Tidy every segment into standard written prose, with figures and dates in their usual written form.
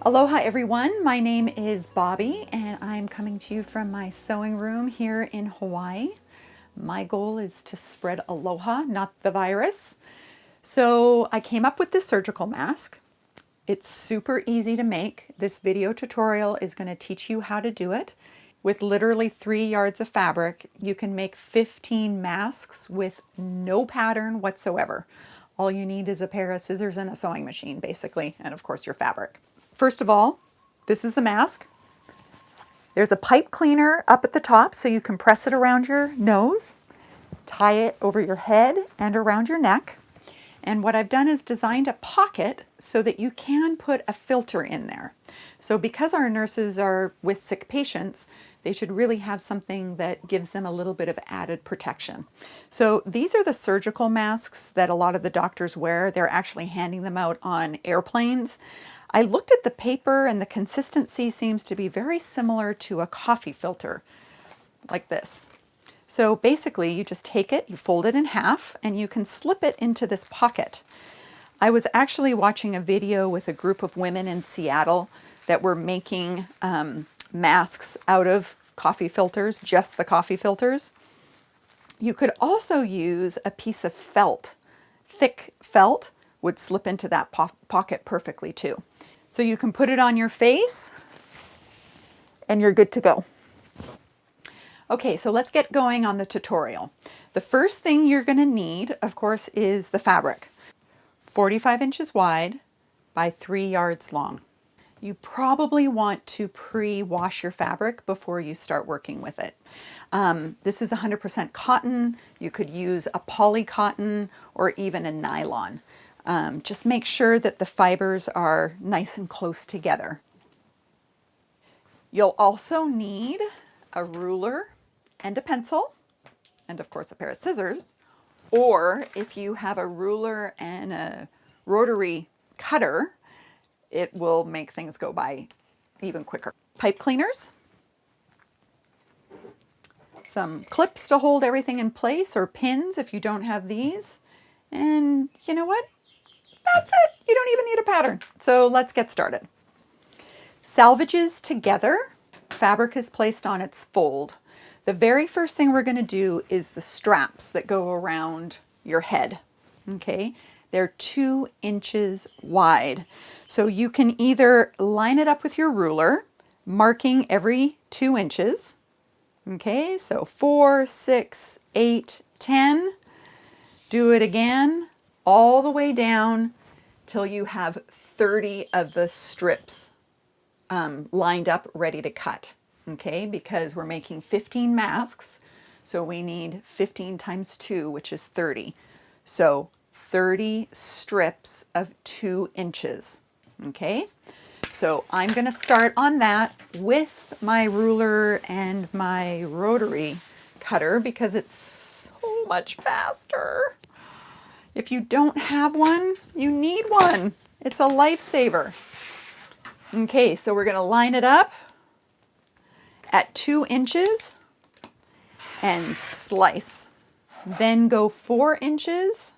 Aloha everyone, my name is Bobby and I'm coming to you from my sewing room here in Hawaii. My goal is to spread aloha, not the virus. So I came up with this surgical mask. It's super easy to make. This video tutorial is going to teach you how to do it. With literally 3 yards of fabric, you can make 15 masks with no pattern whatsoever. All you need is a pair of scissors and a sewing machine, basically, and of course your fabric. First of all, this is the mask. There's a pipe cleaner up at the top so you can press it around your nose, tie it over your head and around your neck. And what I've done is designed a pocket so that you can put a filter in there. So because our nurses are with sick patients, they should really have something that gives them a little bit of added protection. So these are the surgical masks that a lot of the doctors wear. They're actually handing them out on airplanes. I looked at the paper and the consistency seems to be very similar to a coffee filter, like this. So basically you just take it, you fold it in half, and you can slip it into this pocket. I was actually watching a video with a group of women in Seattle that were making masks out of coffee filters, just the coffee filters. You could also use a piece of felt. Thick felt would slip into that pocket perfectly too. So you can put it on your face and you're good to go. Okay, so let's get going on the tutorial. The first thing you're going to need, of course, is the fabric. 45 inches wide by 3 yards long. You probably want to pre-wash your fabric before you start working with it. This is 100% cotton. You could use a poly cotton or even a nylon. Just make sure that the fibers are nice and close together. You'll also need a ruler and a pencil, and of course a pair of scissors, or if you have a ruler and a rotary cutter, it will make things go by even quicker. Pipe cleaners, some clips to hold everything in place, or pins if you don't have these, and you know what? That's it. You don't even need a pattern. So let's get started. Salvages together. Fabric is placed on its fold. The very first thing we're going to do is the straps that go around your head. Okay, they're 2 inches wide. So you can either line it up with your ruler, marking every 2 inches. Okay, so 4, 6, 8, 10. Do it again all the way down till you have 30 of the strips lined up, ready to cut. Okay, because we're making 15 masks, so we need 15 times 2, which is 30. So 30 strips of 2 inches. Okay, so I'm going to start on that with my ruler and my rotary cutter because it's so much faster. If you don't have one, you need one. It's a lifesaver. Okay, so we're going to line it up at 2 inches and slice. Then go 4 inches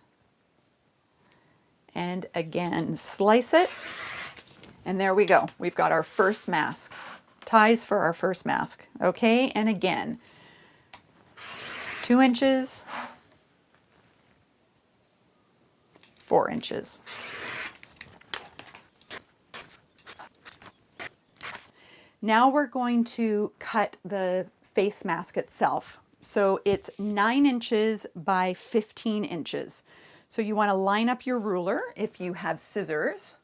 and again slice it. And there we go. We've got our first mask. Ties for our first mask. Okay, and again, 2 inches, 4 inches. Now we're going to cut the face mask itself. So it's 9 inches by 15 inches. So you want to line up your ruler, if you have scissors,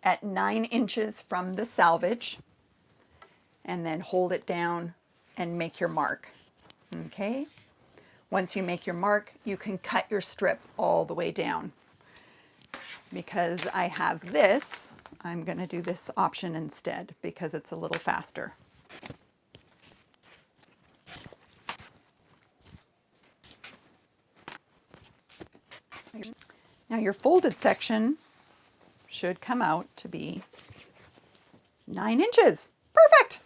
at 9 inches from the salvage, and then hold it down and make your mark. Okay? Once you make your mark, you can cut your strip all the way down. Because I have this, I'm going to do this option instead because it's a little faster. Now your folded section should come out to be 9 inches. Perfect!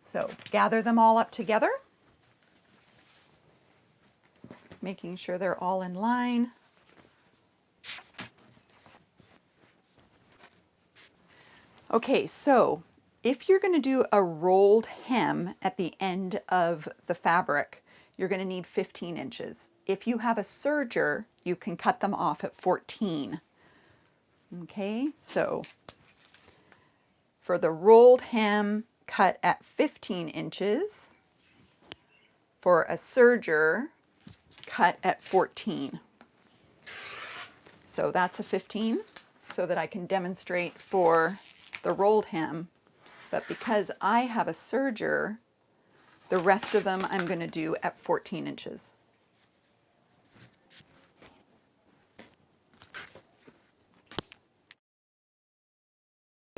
So gather them all up together, making sure they're all in line. Okay, so if you're going to do a rolled hem at the end of the fabric, you're going to need 15 inches. If you have a serger, you can cut them off at 14. Okay, so for the rolled hem, cut at 15 inches. For a serger, cut at 14. So that's a 15, so that I can demonstrate for the rolled hem. But because I have a serger, the rest of them I'm going to do at 14 inches.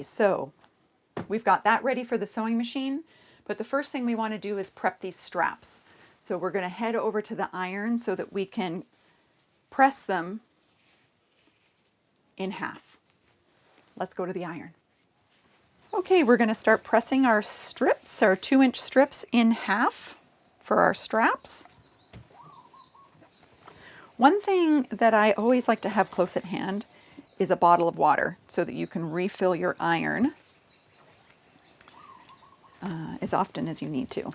So we've got that ready for the sewing machine, but the first thing we want to do is prep these straps. So we're going to head over to the iron so that we can press them in half. Let's go to the iron. Okay, we're going to start pressing our strips, our 2-inch strips, in half for our straps. One thing that I always like to have close at hand is a bottle of water so that you can refill your iron as often as you need to.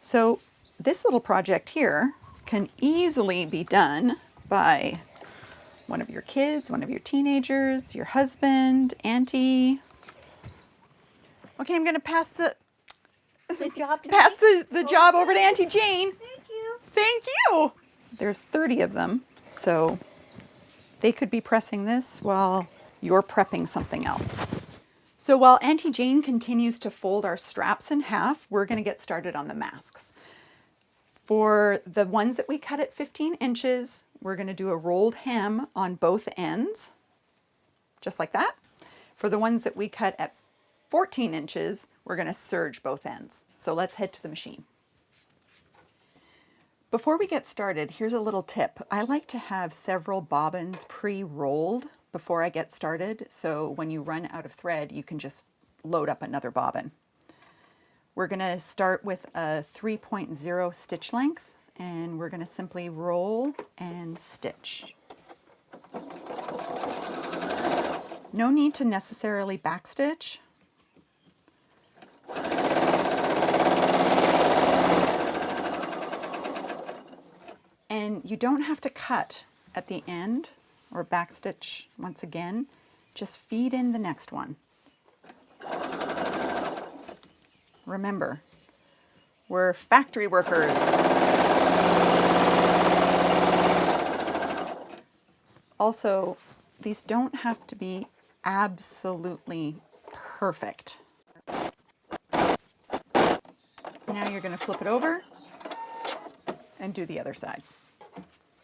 So this little project here can easily be done by one of your kids, one of your teenagers, your husband, auntie. Okay, I'm going to pass the job over to Auntie Jane. Thank you. Thank you. There's 30 of them, so they could be pressing this while you're prepping something else. So while Auntie Jane continues to fold our straps in half, we're going to get started on the masks. For the ones that we cut at 15 inches, we're going to do a rolled hem on both ends, just like that. For the ones that we cut at 14 inches, we're going to serge both ends. So let's head to the machine. Before we get started, here's a little tip. I like to have several bobbins pre-rolled before I get started, so when you run out of thread, you can just load up another bobbin. We're going to start with a 3.0 stitch length, and we're going to simply roll and stitch. No need to necessarily backstitch. And you don't have to cut at the end or backstitch once again. Just feed in the next one. Remember, we're factory workers. Also, these don't have to be absolutely perfect. Now you're going to flip it over and do the other side.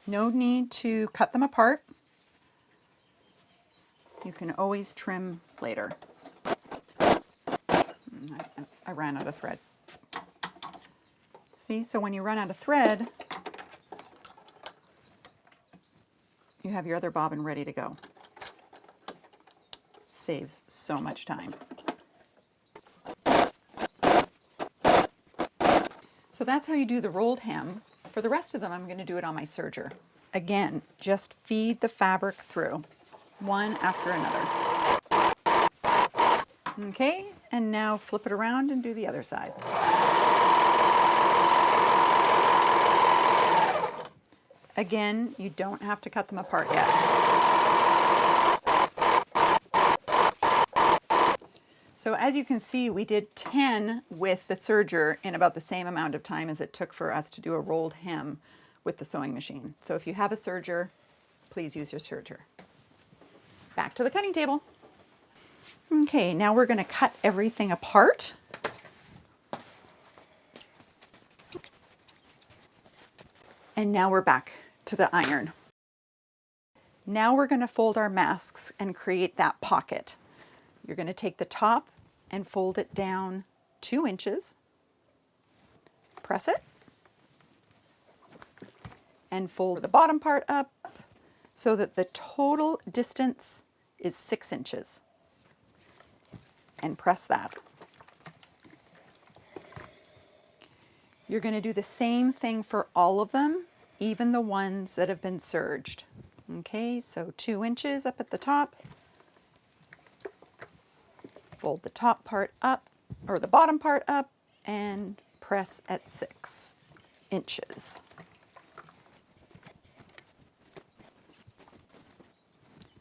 No need to cut them apart. You can always trim later. I ran out of thread. See, so when you run out of thread, you have your other bobbin ready to go. Saves so much time. So that's how you do the rolled hem. For the rest of them, I'm going to do it on my serger. Again, just feed the fabric through, one after another. Okay, and now flip it around and do the other side. Again, you don't have to cut them apart yet. So as you can see, we did 10 with the serger in about the same amount of time as it took for us to do a rolled hem with the sewing machine. So if you have a serger, please use your serger. Back to the cutting table. Okay, now we're going to cut everything apart. And now we're back to the iron. Now we're going to fold our masks and create that pocket. You're going to take the top and fold it down 2 inches. Press it. And fold the bottom part up so that the total distance is 6 inches. And press that. You're going to do the same thing for all of them, even the ones that have been serged. Okay, so 2 inches up at the top. Fold the top part up, or the bottom part up, and press at 6 inches.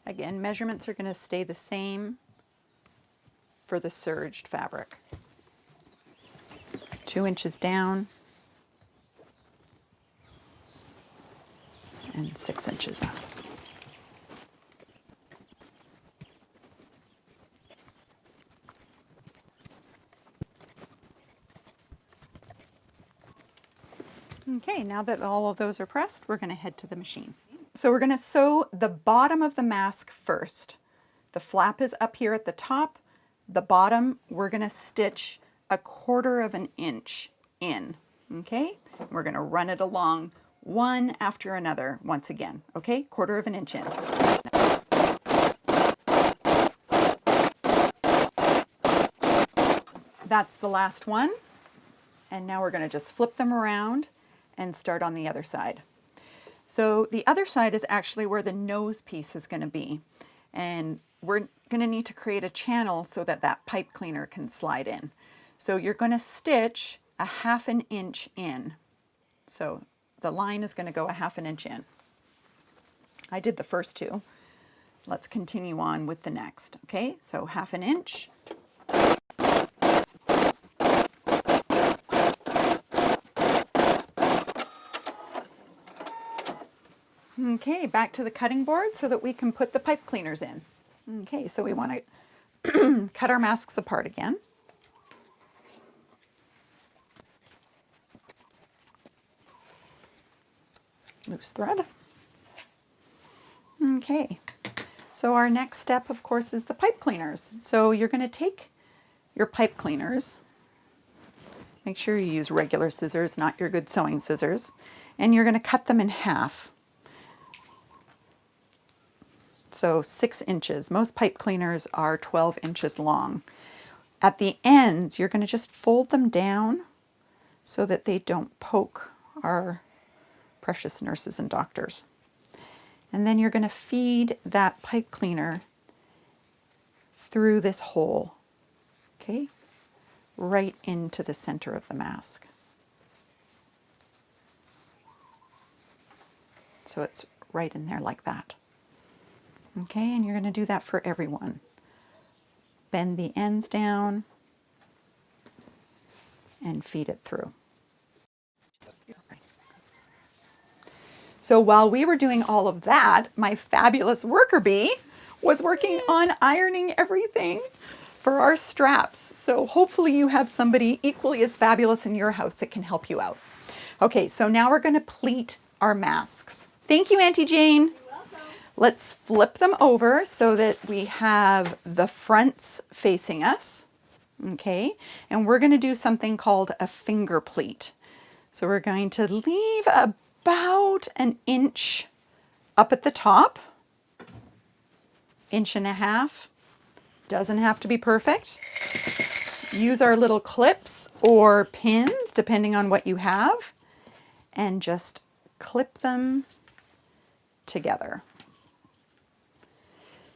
Again, measurements are going to stay the same for the serged fabric. 2 inches down and 6 inches up. Okay, now that all of those are pressed, we're going to head to the machine. So we're going to sew the bottom of the mask first. The flap is up here at the top. The bottom, we're going to stitch 1/4 of an inch in. Okay, we're going to run it along one after another once again. Okay, 1/4 of an inch in. That's the last one. And now we're going to just flip them around and start on the other side. So the other side is actually where the nose piece is going to be. And we're going to need to create a channel so that that pipe cleaner can slide in. So you're going to stitch 1/2 an inch in. So the line is going to go 1/2 an inch in. I did the first two. Let's continue on with the next. Okay, so 1/2 an inch. Okay, back to the cutting board so that we can put the pipe cleaners in. Okay, so we want to cut our masks apart again. Loose thread. Okay, so our next step, of course, is the pipe cleaners. So you're going to take your pipe cleaners. Make sure you use regular scissors, not your good sewing scissors. And you're going to cut them in half. So 6 inches. Most pipe cleaners are 12 inches long. At the ends, you're going to just fold them down so that they don't poke our precious nurses and doctors. And then you're going to feed that pipe cleaner through this hole, okay, right into the center of the mask. So it's right in there like that. Okay, and you're going to do that for everyone. Bend the ends down and feed it through. So while we were doing all of that, my fabulous worker bee was working on ironing everything for our straps. So hopefully you have somebody equally as fabulous in your house that can help you out. Okay, so now we're going to pleat our masks. Thank you, Auntie Jane. Let's flip them over so that we have the fronts facing us, okay? And we're going to do something called a finger pleat. So we're going to leave about an inch up at the top, 1.5 inches. Doesn't have to be perfect. Use our little clips or pins, depending on what you have, and just clip them together.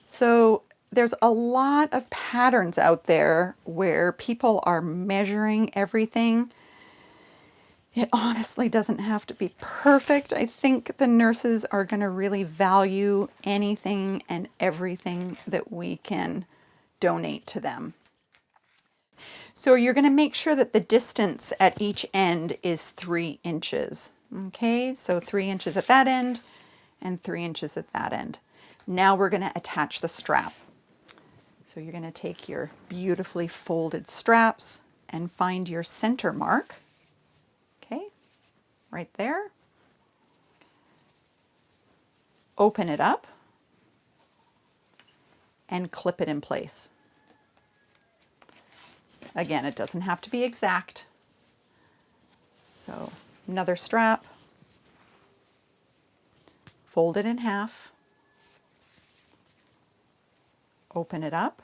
So there's a lot of patterns out there where people are measuring everything. It honestly doesn't have to be perfect. I think the nurses are going to really value anything and everything that we can donate to them. So you're going to make sure that the distance at each end is 3 inches. Okay, so 3 inches at that end and 3 inches at that end. Now we're going to attach the strap. So you're going to take your beautifully folded straps and find your center mark. Okay, right there. Open it up and clip it in place. Again, it doesn't have to be exact. So another strap, fold it in half, open it up,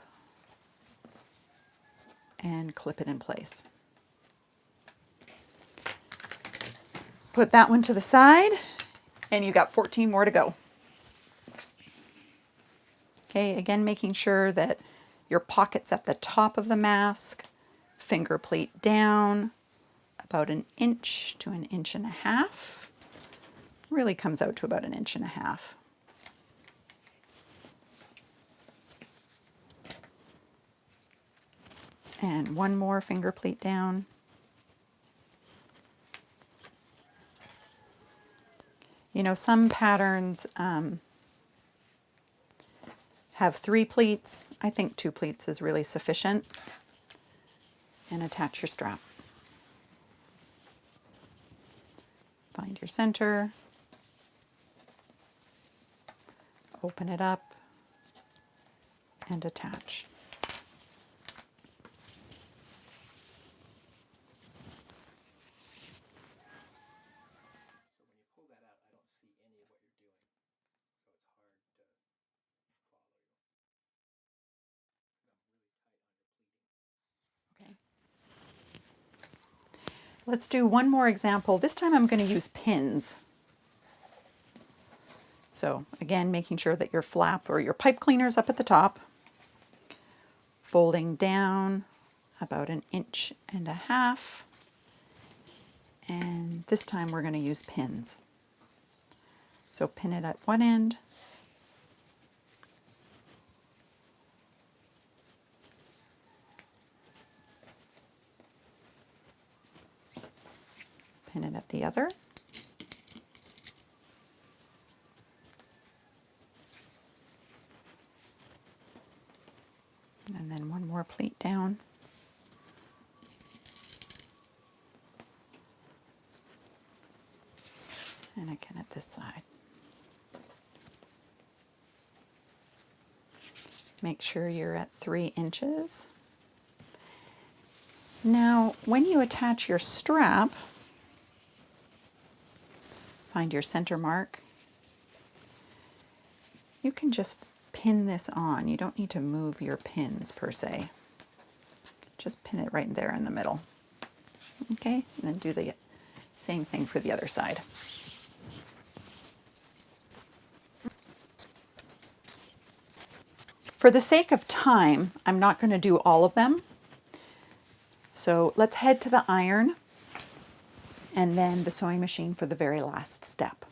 and clip it in place. Put that one to the side, and you got 14 more to go. Okay, again, making sure that Your pocket's at the top of the mask, finger pleat down, about 1 to 1.5 inches. Really comes out to about 1.5 inches. And one more finger pleat down. You know, some patterns have 3 pleats. I think 2 pleats is really sufficient. And attach your strap. Find your center. Open it up and attach. Okay. Let's do one more example. This time I'm going to use pins. So again, making sure that your flap or your pipe cleaner is up at the top, folding down about 1.5 inches, and this time we're going to use pins. So pin it at one end, pin it at the other, and then one more pleat down. And again at this side. Make sure you're at 3 inches. Now, when you attach your strap, find your center mark. You can just pin this on. You don't need to move your pins per se. Just pin it right there in the middle. Okay, and then do the same thing for the other side. For the sake of time, I'm not going to do all of them. So let's head to the iron and then the sewing machine for the very last step.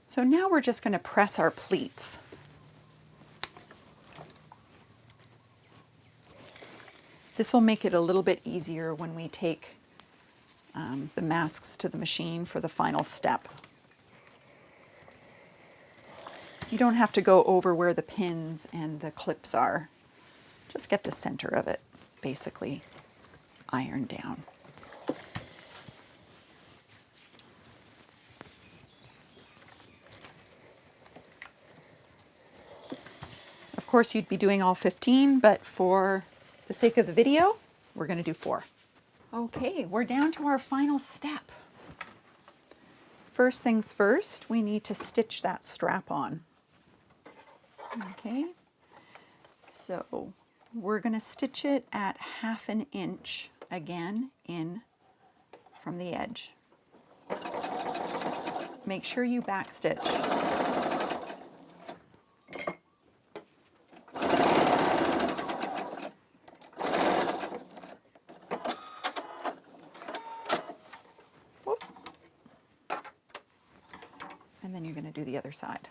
So now we're just going to press our pleats. This will make it a little bit easier when we take the masks to the machine for the final step. You don't have to go over where the pins and the clips are. Just get the center of it basically ironed down. Of course, you'd be doing all 15, but for the sake of the video, we're going to do 4. Okay, we're down to our final step. First things first, we need to stitch that strap on. Okay, so we're going to stitch it at 1/2 inch again in from the edge. Make sure you backstitch. Whoop. And then you're going to do the other side.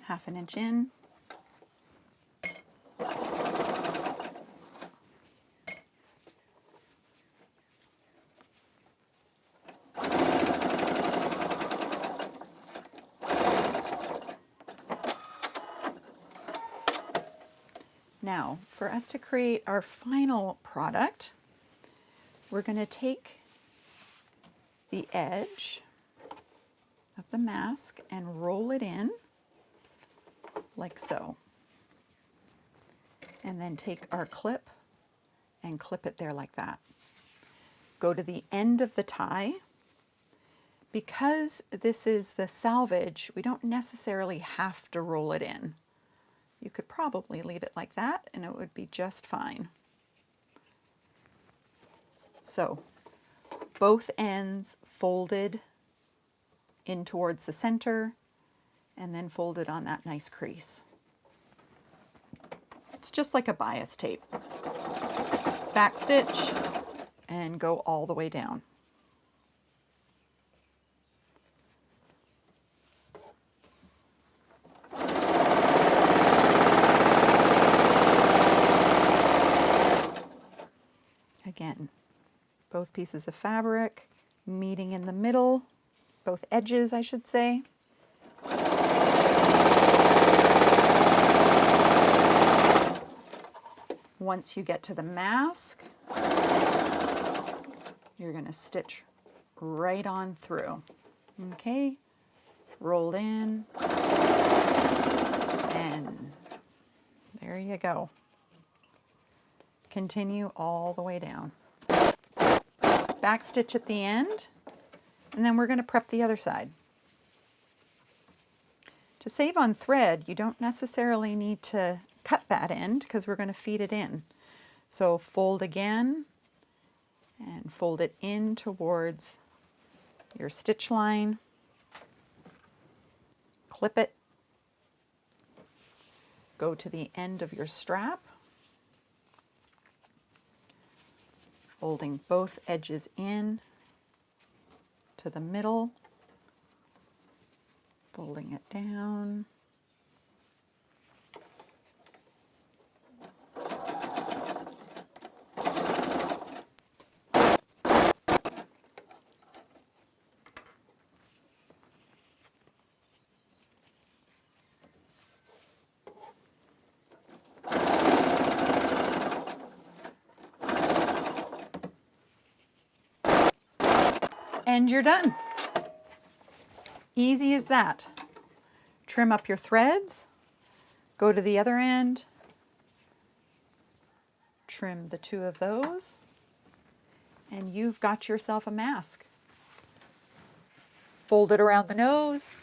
1/2 inch in. Now, for us to create our final product, we're going to take the edge of the mask and roll it in like so. And then take our clip and clip it there like that. Go to the end of the tie. Because this is the salvage, we don't necessarily have to roll it in. You could probably leave it like that and it would be just fine. So, both ends folded in towards the center, and then fold it on that nice crease. It's just like a bias tape. Back stitch and go all the way down. Again, both pieces of fabric meeting in the middle, both edges, I should say. Once you get to the mask, you're going to stitch right on through. Okay, roll in, and there you go. Continue all the way down. Back stitch at the end, and then we're going to prep the other side. To save on thread, you don't necessarily need to cut that end because we're going to feed it in. So fold again and fold it in towards your stitch line. Clip it. Go to the end of your strap. Folding both edges in to the middle. Folding it down. And you're done. Easy as that. Trim up your threads, go to the other end, trim the two of those, and you've got yourself a mask. Fold it around the nose,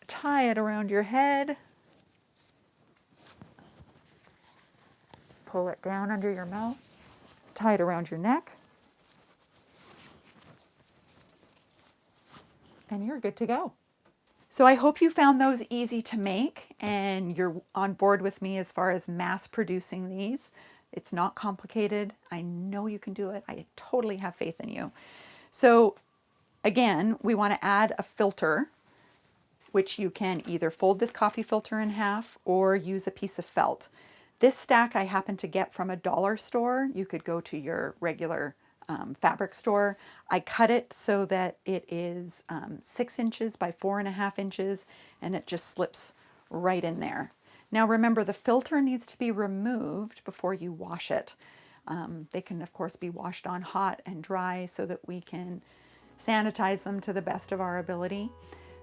tie it around your head, pull it down under your mouth, tie it around your neck, and you're good to go. So I hope you found those easy to make and you're on board with me as far as mass producing these. It's not complicated. I know you can do it. I totally have faith in you. So again, we want to add a filter, which you can either fold this coffee filter in half or use a piece of felt. This stack I happened to get from a dollar store. You could go to your regular fabric store. I cut it so that it is 6 inches by 4.5 inches, and it just slips right in there. Now remember, the filter needs to be removed before you wash it. They can of course be washed on hot and dry so that we can sanitize them to the best of our ability.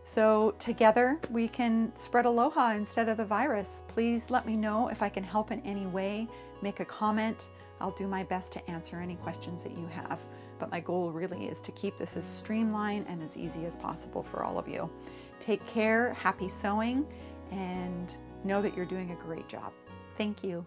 So together we can spread aloha instead of the virus. Please let me know if I can help in any way. Make a comment. I'll do my best to answer any questions that you have. But my goal really is to keep this as streamlined and as easy as possible for all of you. Take care, happy sewing, and know that you're doing a great job. Thank you.